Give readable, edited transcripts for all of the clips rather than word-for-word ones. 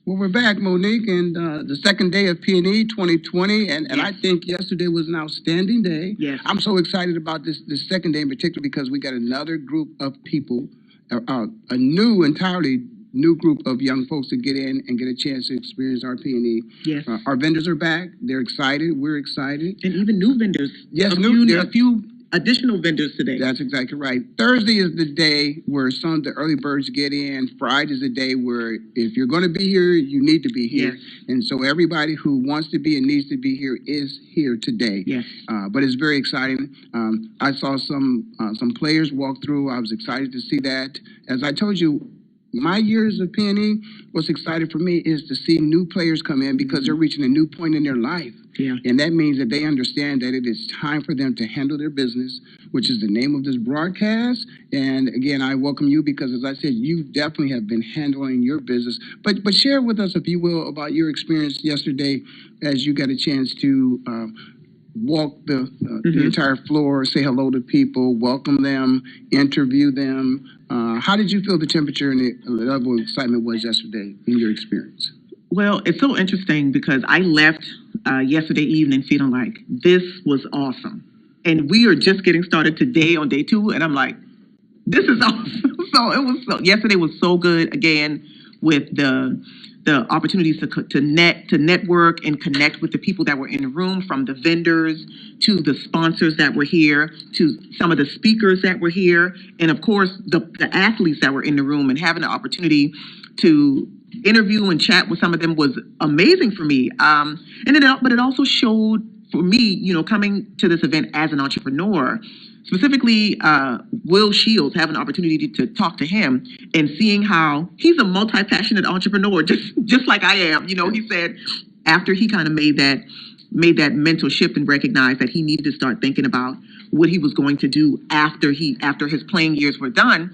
Well, we're back, Monique, and the second day of PNE 2020, and Yes. I think yesterday was an outstanding day. Yes. I'm so excited about this second day in particular because we got another group of people, a entirely new group of young folks to get in and get a chance to experience our PNE. Yes. Our vendors are back. They're excited. We're excited. And even new vendors. Yes, a few additional vendors today. That's exactly right. Thursday is the day where some of the early birds get in. Friday is the day where if you're going to be here, you need to be here. Yes. And so everybody who wants to be and needs to be here is here today. Yes. But it's very exciting. I saw some players walk through. I was excited to see that. As I told you, my years of PNE, what's exciting for me is to see new players come in because they're reaching a new point in their life. Yeah. And that means that they understand that it is time for them to handle their business, which is the name of this broadcast. And again, I welcome you because, as I said, you definitely have been handling your business. But share with us, if you will, about your experience yesterday as you got a chance to walk the entire floor, say hello to people, welcome them, interview them. How did you feel the temperature and the level of excitement was yesterday in your experience? Well, it's so interesting because I left yesterday evening feeling like this was awesome. And we are just getting started today on day 2. And I'm like, this is awesome. Yesterday was so good again with the opportunities to network and connect with the people that were in the room, from the vendors to the sponsors that were here to some of the speakers that were here, and of course the athletes that were in the room, and having the opportunity to interview and chat with some of them was amazing for me. But it also showed for me, coming to this event as an entrepreneur, specifically Will Shields, having an opportunity to talk to him and seeing how he's a multi-passionate entrepreneur, just like I am. He said after he kind of made that mental shift and recognized that he needed to start thinking about what he was going to do after his playing years were done.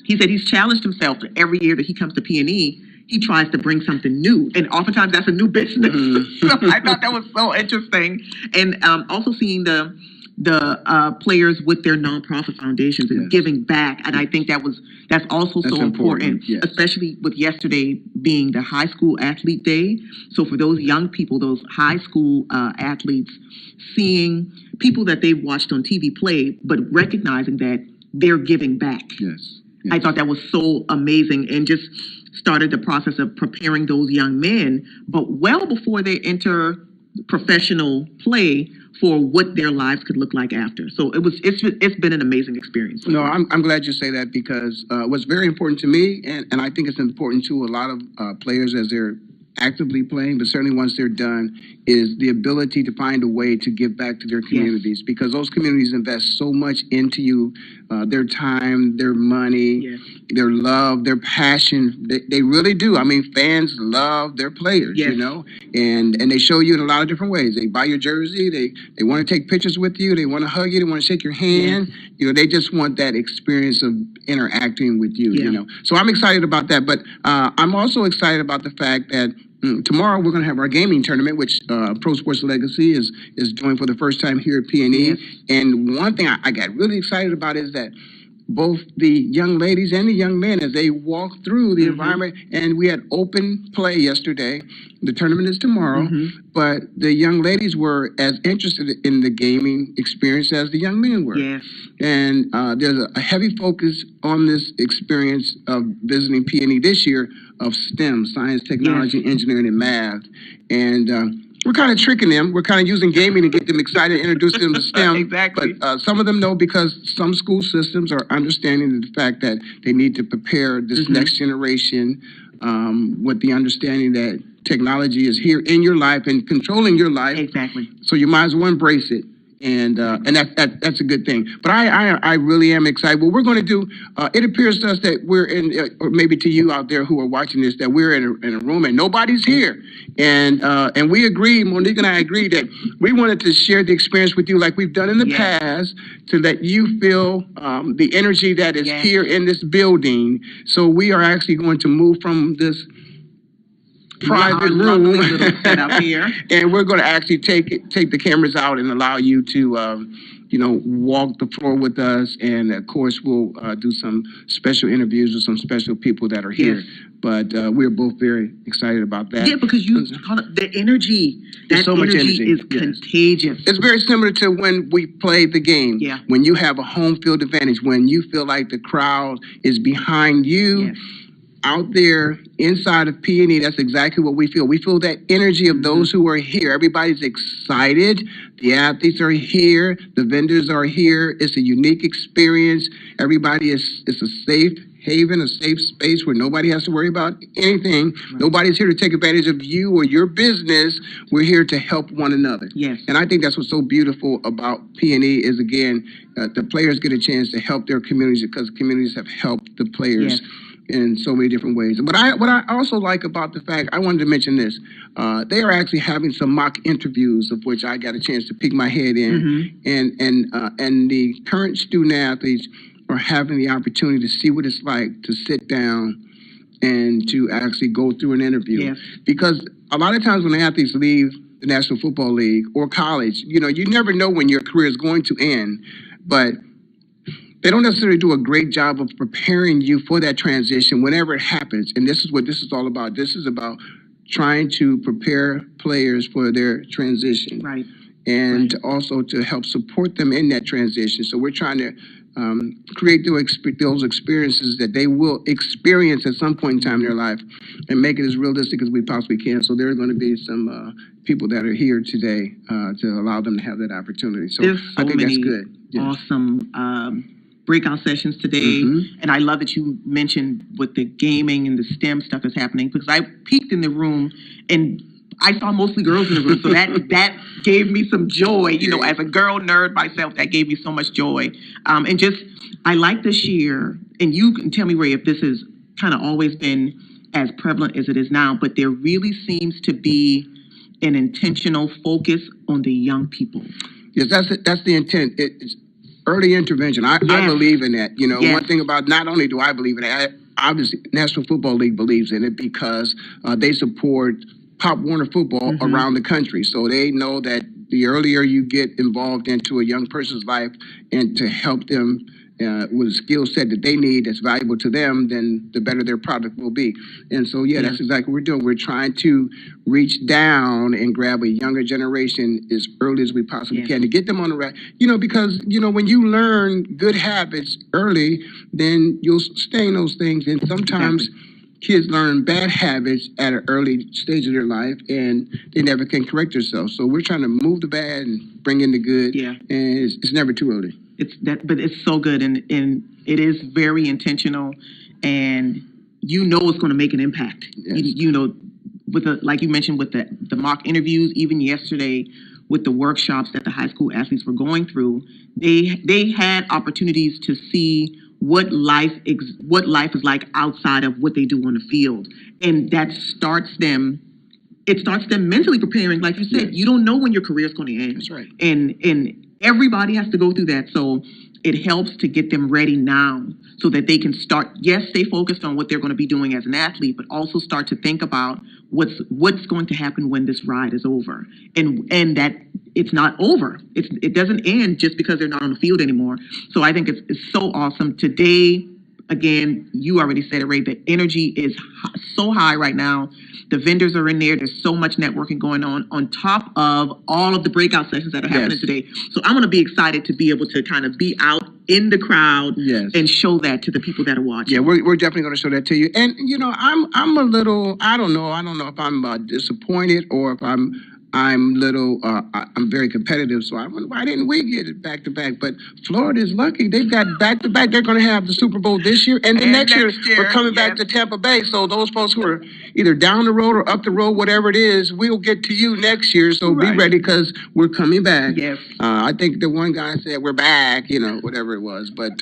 He said he's challenged himself every year that he comes to PNE. He tries to bring something new, and oftentimes that's a new business. So I thought that was so interesting, and also seeing the players with their nonprofit foundations and giving back, and I think that's also so important, yes. Especially with yesterday being the high school athlete day. So for those young people, those high school athletes, seeing people that they've watched on TV play, but recognizing that they're giving back. Yes. I thought that was so amazing, and just started the process of preparing those young men, but well before they enter professional play, for what their lives could look like after. So it's been an amazing experience. No, I'm glad you say that because what's very important to me, and I think it's important to a lot of players as they're actively playing, but certainly once they're done, is the ability to find a way to give back to their communities, because those communities invest so much into you, their time, their money, their love, their passion. They really do. I mean, fans love their players, and they show you in a lot of different ways. They buy your jersey, they want to take pictures with you, they want to hug you, they want to shake your hand. They just want that experience of interacting with you, So I'm excited about that, but I'm also excited about the fact that tomorrow we're going to have our gaming tournament, which Pro Sports Legacy is doing for the first time here at PNE. And one thing I got really excited about is that both the young ladies and the young men, as they walk through the environment, and we had open play yesterday. The tournament is tomorrow, but the young ladies were as interested in the gaming experience as the young men were. Yes. And there's a heavy focus on this experience of visiting PNE this year of STEM, science, technology, engineering, and math. And we're kind of tricking them. We're kind of using gaming to get them excited, introduce them to STEM. Exactly. But some of them know, because some school systems are understanding the fact that they need to prepare this next generation with the understanding that technology is here in your life and controlling your life. Exactly. So you might as well embrace it. And that's a good thing. But I really am excited. What we're going to do, it appears to us that we're in, or maybe to you out there who are watching this, that we're in a room and nobody's here. And we agree, Monique and I agree, that we wanted to share the experience with you like we've done in the past, to let you feel the energy that is here in this building. So we are actually going to move from this private room here. And we're going to actually take the cameras out and allow you to walk the floor with us, and of course we'll do some special interviews with some special people that are here. But we're both very excited about that. Yeah, because you call it the energy. That so much energy is contagious. It's very similar to when we played the game. Yeah. When you have a home field advantage, when you feel like the crowd is behind you. Yes. Out there inside of PNE, that's exactly what we feel. We feel that energy of those who are here. Everybody's excited. The athletes are here. The vendors are here. It's a unique experience. It's a safe haven, a safe space where nobody has to worry about anything. Right. Nobody's here to take advantage of you or your business. We're here to help one another. Yes. And I think that's what's so beautiful about PNE is, again, the players get a chance to help their communities because communities have helped the players. Yes. In so many different ways. But what I also like about the fact, I wanted to mention this, they are actually having some mock interviews of which I got a chance to peek my head in. And the current student athletes are having the opportunity to see what it's like to sit down and to actually go through an interview. Yes. Because a lot of times when athletes leave the National Football League or college, you never know when your career is going to end, but they don't necessarily do a great job of preparing you for that transition whenever it happens. And this is what this is all about. This is about trying to prepare players for their transition. Right. And also to help support them in that transition. So we're trying to create those experiences that they will experience at some point in time in their life and make it as realistic as we possibly can. So there are going to be some people that are here today to allow them to have that opportunity. So I think that's good. Yes. Awesome breakout sessions today. And I love that you mentioned with the gaming and the STEM stuff that's happening, because I peeked in the room and I saw mostly girls in the room. So that gave me some joy, as a girl nerd myself, that gave me so much joy. And just, I like this year, and you can tell me, Ray, if this has kind of always been as prevalent as it is now, but there really seems to be an intentional focus on the young people. Yes, that's the intent. It's early intervention. I believe in that. One thing about, not only do I believe in it, obviously National Football League believes in it because they support Pop Warner football around the country. So they know that the earlier you get involved into a young person's life and to help them with a skill set that they need that's valuable to them, then the better their product will be. And so, that's exactly what we're doing. We're trying to reach down and grab a younger generation as early as we possibly can to get them on the right, because, when you learn good habits early, then you'll stay in those things. And sometimes kids learn bad habits at an early stage of their life and they never can correct themselves. So we're trying to move the bad and bring in the good. Yeah. And it's never too early. But it's so good, and it is very intentional, and it's going to make an impact. Yes. With like you mentioned, with the mock interviews, even yesterday with the workshops that the high school athletes were going through, they had opportunities to see what life is like outside of what they do on the field, and that starts them. It starts them mentally preparing, like you said. Yes. You don't know when your career is going to end. That's right. And everybody has to go through that. So it helps to get them ready now so that they can stay focused on what they're going to be doing as an athlete, but also start to think about what's going to happen when this ride is over. And that it's not over. It doesn't end just because they're not on the field anymore. So I think it's so awesome. Today, again, you already said it, Ray, the energy is so high right now. The vendors are in there. There's so much networking going on top of all of the breakout sessions that are happening today. So I'm going to be excited to be able to kind of be out in the crowd and show that to the people that are watching. Yeah, we're definitely going to show that to you. And, I'm a little, I don't know if I'm disappointed or if I'm very competitive, so why didn't we get it back to back? But Florida is lucky. They've got back to back. They're going to have the Super Bowl this year and next year. We're coming back to Tampa Bay. So those folks who are either down the road or up the road, whatever it is, we'll get to you next year. So be ready because we're coming back. Yes. I think the one guy said we're back, whatever it was. But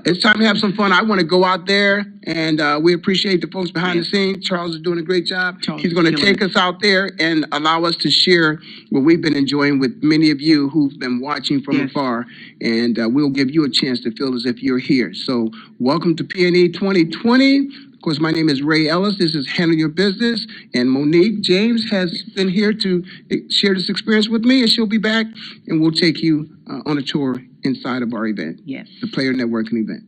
it's time to have some fun. I want to go out there, and we appreciate the folks behind the scenes. Charles is doing a great job. He's going to take us out there and allow us to share what we've been enjoying with many of you who've been watching from afar, and we'll give you a chance to feel as if you're here. So welcome to PNE 2020. Of course, my name is Ray Ellis. This is Handle Your Business, and Moniek James has been here to share this experience with me, and she'll be back, and we'll take you on a tour inside of our event, the Player Networking event.